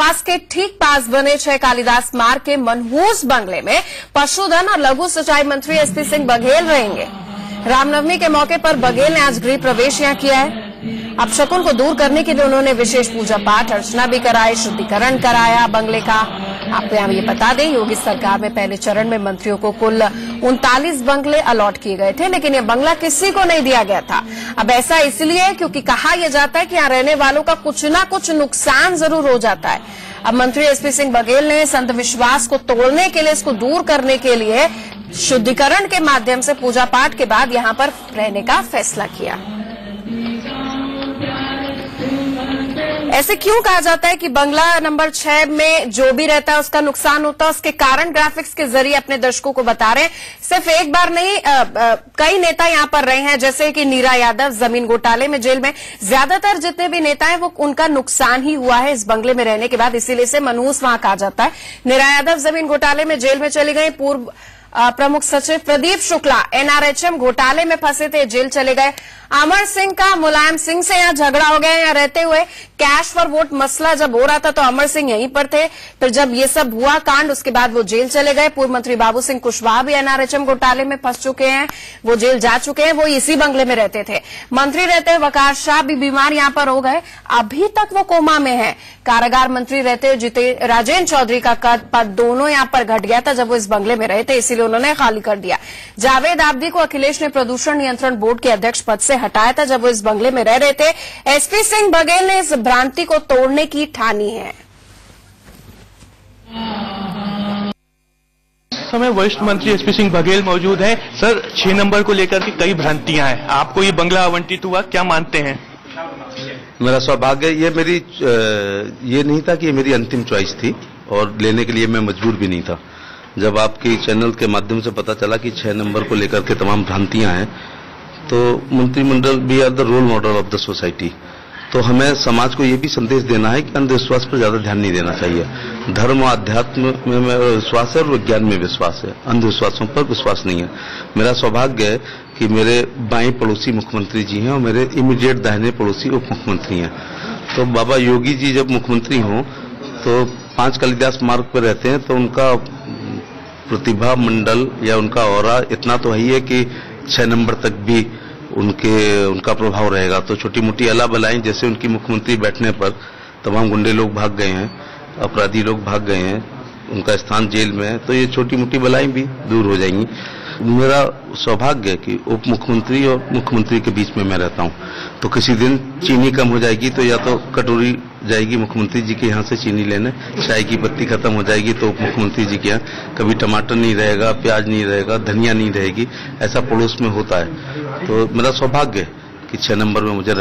Bypass के ठीक पास बने 6 कालिदास मार्ग के मनहूस बंगले में पशुधन और लघु सिंचाई मंत्री एसपी सिंह बघेल रहेंगे। रामनवमी के मौके पर बघेल ने आज गृह प्रवेश यहां किया है। अपशकुन को दूर करने के लिए उन्होंने विशेष पूजा पाठ अर्चना भी कराई, शुद्धिकरण कराया बंगले का। आपको यहाँ ये बता दें, योगी सरकार में पहले चरण में मंत्रियों को कुल 39 बंगले अलॉट किए गए थे, लेकिन ये बंगला किसी को नहीं दिया गया था। अब ऐसा इसलिए क्योंकि कहा यह जाता है कि यहाँ रहने वालों का कुछ न कुछ नुकसान जरूर हो जाता है। अब मंत्री एसपी सिंह बघेल ने संत विश्वास को तोड़ने के लिए, इसको दूर करने के लिए शुद्धिकरण के माध्यम से पूजा पाठ के बाद यहां पर रहने का फैसला किया। ऐसे क्यों कहा जाता है कि बंगला नंबर 6 में जो भी रहता है उसका नुकसान होता है, उसके कारण ग्राफिक्स के जरिए अपने दर्शकों को बता रहे हैं। सिर्फ एक बार नहीं, कई नेता यहां पर रहे हैं, जैसे कि नीरा यादव जमीन घोटाले में जेल में। ज्यादातर जितने भी नेता हैं वो उनका नुकसान ही हुआ है इस बंगले में रहने के बाद, इसीलिए इसे मनहूस वहां कहा जाता है। नीरा यादव जमीन घोटाले में जेल में चली गई। पूर्व प्रमुख सचिव प्रदीप शुक्ला एनआरएचएम घोटाले में फंसे थे, जेल चले गए। अमर सिंह का मुलायम सिंह से यहां झगड़ा हो गया। यहां रहते हुए कैश फॉर वोट मसला जब हो रहा था तो अमर सिंह यहीं पर थे। फिर जब ये सब हुआ कांड, उसके बाद वो जेल चले गए। पूर्व मंत्री बाबू सिंह कुशवाहा भी एनआरएचएम घोटाले में फंस चुके हैं, वो जेल जा चुके हैं। वो इसी बंगले में रहते थे। मंत्री रहते हुए वकार शाह भी बीमार यहां पर हो गए, अभी तक वो कोमा में है। कारागार मंत्री रहते हुए राजेंद्र चौधरी का पद दोनों यहां पर घट गया था जब वो इस बंगले में रहे थे, इसीलिए उन्होंने खाली कर दिया। जावेद आबदी को अखिलेश ने प्रदूषण नियंत्रण बोर्ड के अध्यक्ष पद से हटाया था जब वो इस बंगले में रह रहे थे। एसपी सिंह बघेल ने इस भ्रांति को तोड़ने की ठानी है। समय वरिष्ठ मंत्री एसपी सिंह बघेल मौजूद हैं। सर, 6 नंबर को लेकर के कई भ्रांतियां हैं, आपको ये बंगला आवंटित हुआ, क्या मानते हैं? मेरा सौभाग्य, ये नहीं था कि ये मेरी अंतिम चॉइस थी और लेने के लिए मैं मजबूर भी नहीं था। जब आपके चैनल के माध्यम से पता चला कि 6 नंबर को लेकर के तमाम भ्रांतियां हैं, तो मंत्रिमंडल we are the role model of the society. तो हमें समाज को ये भी संदेश देना है कि अंधविश्वास पर ज्यादा ध्यान नहीं देना चाहिए। धर्म और अध्यात्म में विश्वास है और विज्ञान में विश्वास है, अंधविश्वासों पर विश्वास नहीं है। मेरा सौभाग्य है कि मेरे बाएं पड़ोसी मुख्यमंत्री जी हैं और मेरे इमीडिएट दाहिने पड़ोसी उप मुख्यमंत्री हैं। तो बाबा योगी जी जब मुख्यमंत्री हों तो 5 कालिदास मार्ग पर रहते हैं, तो उनका प्रतिभा मंडल या उनका ऑरा इतना तो ही है कि 6 नंबर तक भी उनका प्रभाव रहेगा। तो छोटी मोटी अला बलाएं, जैसे उनकी मुख्यमंत्री बैठने पर तमाम गुंडे लोग भाग गए हैं, अपराधी लोग भाग गए हैं, उनका स्थान जेल में है, तो ये छोटी मोटी बलाएं भी दूर हो जाएंगी। मेरा सौभाग्य है कि उप मुख्यमंत्री और मुख्यमंत्री के बीच में मैं रहता हूं। तो किसी दिन चीनी कम हो जाएगी तो या तो कटोरी जाएगी मुख्यमंत्री जी के यहाँ से चीनी लेने, चाय की पत्ती खत्म हो जाएगी तो उप मुख्यमंत्री जी के यहाँ कभी टमाटर नहीं रहेगा, प्याज नहीं रहेगा, धनिया नहीं रहेगी, ऐसा पड़ोस में होता है। तो मेरा सौभाग्य है कि 6 नंबर में मुझे